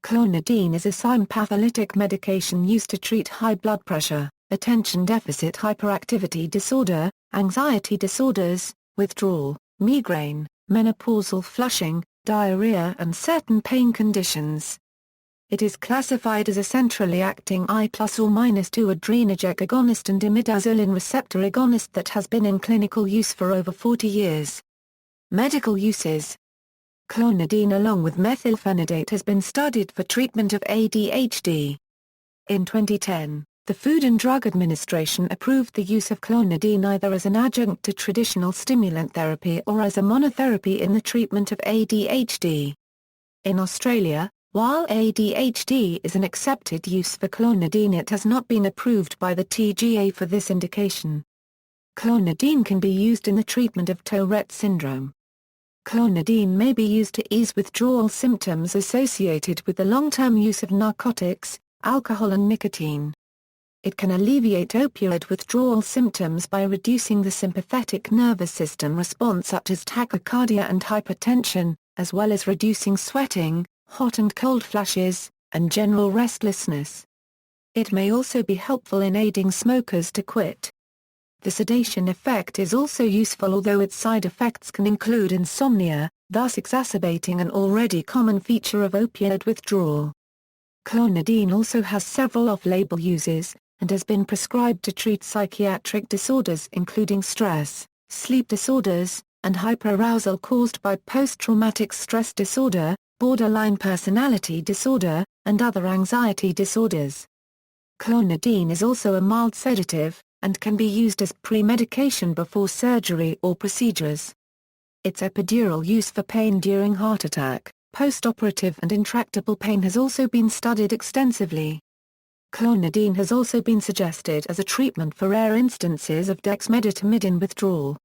Clonidine is a sympatholytic medication used to treat high blood pressure, attention deficit hyperactivity disorder, anxiety disorders, withdrawal, migraine, menopausal flushing, diarrhea and certain pain conditions. It is classified as a centrally acting I+or-2 adrenergic agonist and imidazoline receptor agonist that has been in clinical use for over 40 years. Medical uses. Clonidine along with methylphenidate has been studied for treatment of ADHD. In 2010, the Food and Drug Administration approved the use of clonidine either as an adjunct to traditional stimulant therapy or as a monotherapy in the treatment of ADHD. In Australia, while ADHD is an accepted use for clonidine, it has not been approved by the TGA for this indication. Clonidine can be used in the treatment of Tourette syndrome. Clonidine may be used to ease withdrawal symptoms associated with the long-term use of narcotics, alcohol and nicotine. It can alleviate opioid withdrawal symptoms by reducing the sympathetic nervous system response such as tachycardia and hypertension, as well as reducing sweating, hot and cold flashes, and general restlessness. It may also be helpful in aiding smokers to quit. The sedation effect is also useful, although its side effects can include insomnia, thus exacerbating an already common feature of opioid withdrawal. Clonidine also has several off-label uses, and has been prescribed to treat psychiatric disorders including stress, sleep disorders, and hyperarousal caused by post-traumatic stress disorder, borderline personality disorder, and other anxiety disorders. Clonidine is also a mild sedative, and can be used as pre-medication before surgery or procedures. Its epidural use for pain during heart attack, post-operative and intractable pain has also been studied extensively. Clonidine has also been suggested as a treatment for rare instances of dexmedetomidine withdrawal.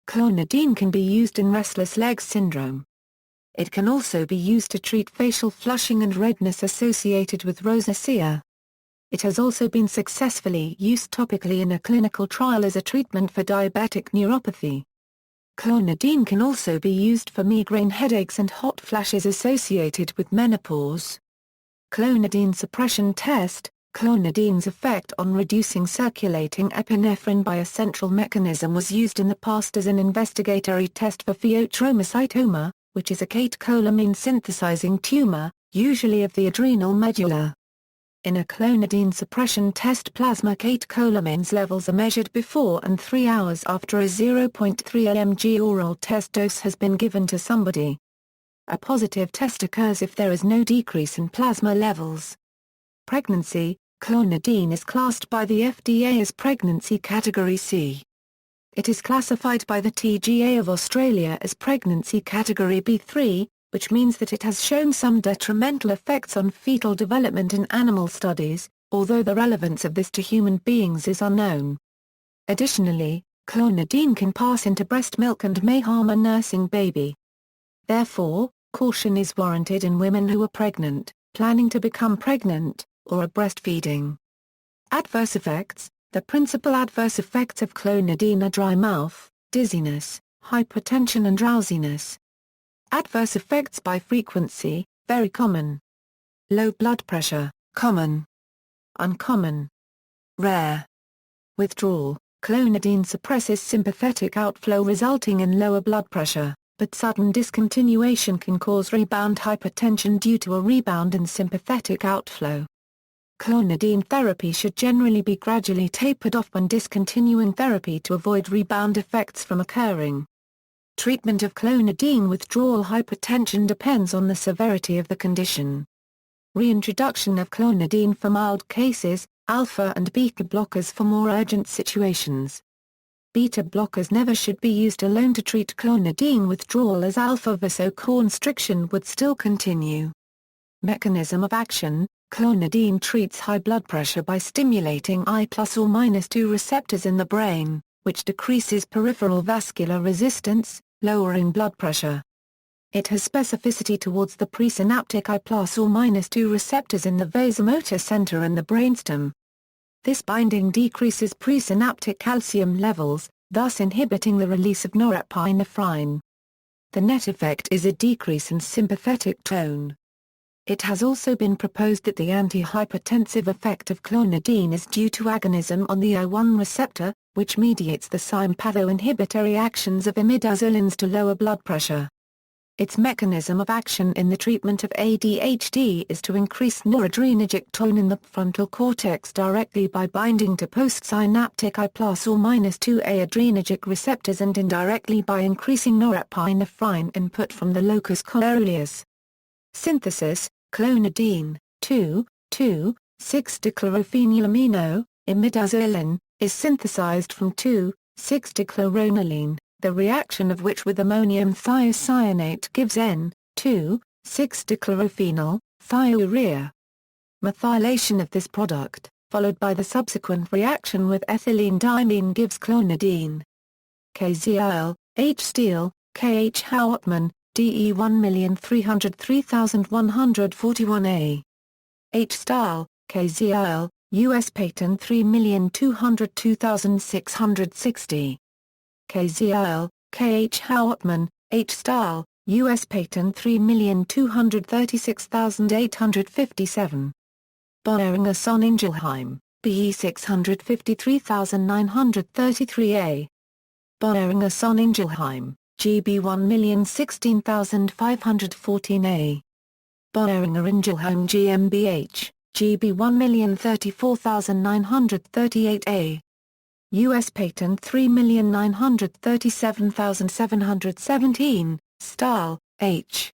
Clonidine can be used in restless leg syndrome. It can also be used to treat facial flushing and redness associated with rosacea. It has also been successfully used topically in a clinical trial as a treatment for diabetic neuropathy. Clonidine can also be used for migraine headaches and hot flashes associated with menopause. Clonidine suppression test. Clonidine's effect on reducing circulating epinephrine by a central mechanism was used in the past as an investigatory test for pheochromocytoma, which is a catecholamine synthesizing tumor, usually of the adrenal medulla. In a clonidine suppression test, plasma catecholamines levels are measured before and 3 hours after a 0.3 mg oral test dose has been given to somebody. A positive test occurs if there is no decrease in plasma levels. Pregnancy. Clonidine is classed by the FDA as pregnancy category C. It is classified by the TGA of Australia as pregnancy category B3, which means that it has shown some detrimental effects on fetal development in animal studies, although the relevance of this to human beings is unknown. Additionally, clonidine can pass into breast milk and may harm a nursing baby. Therefore, caution is warranted in women who are pregnant, planning to become pregnant, or are breastfeeding. Adverse effects. The principal adverse effects of clonidine are dry mouth, dizziness, hypertension and drowsiness. Adverse effects by frequency, very common. Low blood pressure, common. Uncommon. Rare. Withdrawal. Clonidine suppresses sympathetic outflow resulting in lower blood pressure, but sudden discontinuation can cause rebound hypertension due to a rebound in sympathetic outflow. Clonidine therapy should generally be gradually tapered off when discontinuing therapy to avoid rebound effects from occurring. Treatment of clonidine withdrawal hypertension depends on the severity of the condition. Reintroduction of clonidine for mild cases, alpha and beta blockers for more urgent situations. Beta blockers never should be used alone to treat clonidine withdrawal, as alpha vasoconstriction would still continue. Mechanism of action. Clonidine treats high blood pressure by stimulating I+or-2 receptors in the brain, which decreases peripheral vascular resistance, lowering blood pressure. It has specificity towards the presynaptic I+or-2 receptors in the vasomotor center and the brainstem. This binding decreases presynaptic calcium levels, thus inhibiting the release of norepinephrine. The net effect is a decrease in sympathetic tone. It has also been proposed that the antihypertensive effect of clonidine is due to agonism on the O1 receptor, which mediates the sympathoinhibitory actions of imidazolines to lower blood pressure. Its mechanism of action in the treatment of ADHD is to increase noradrenergic tone in the frontal cortex directly by binding to postsynaptic I+or-2A adrenergic receptors and indirectly by increasing norepinephrine input from the locus coeruleus. Synthesis: clonidine, 2,6-dichlorophenilamino, imidazoline, is synthesized from 2,6-dichloronoline, the reaction of which with ammonium thiocyanate gives N,2,6-dichlorophenyl, thiourea. Methylation of this product, followed by the subsequent reaction with ethylene diamine gives clonidine. KZL, H. Steele, K. H. Hauptmann, DE 1303141A. H. Stahl, KZL, U.S. Patent 3202660. KZL, K. H. Hauptmann, H. Stahl, U.S. Patent 3236857. Boehringer Sonningelheim, BE 653933A. Boehringer Sonningelheim, GB 1016514A. Boehringer Ingelheim GmbH, GB 1034938A. U.S. Patent 3937717, Stahl, H.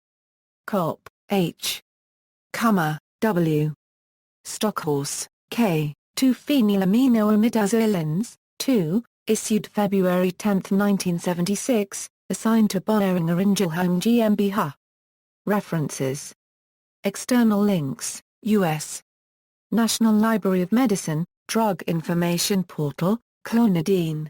Kopp, H. Kummer, W. Stockhorse, K. 2-phenylaminoimidazolines, 2, issued February 10, 1976, assigned to Boehringer Ingelheim GmbH. References. External links, U.S. National Library of Medicine, Drug Information Portal, Clonidine.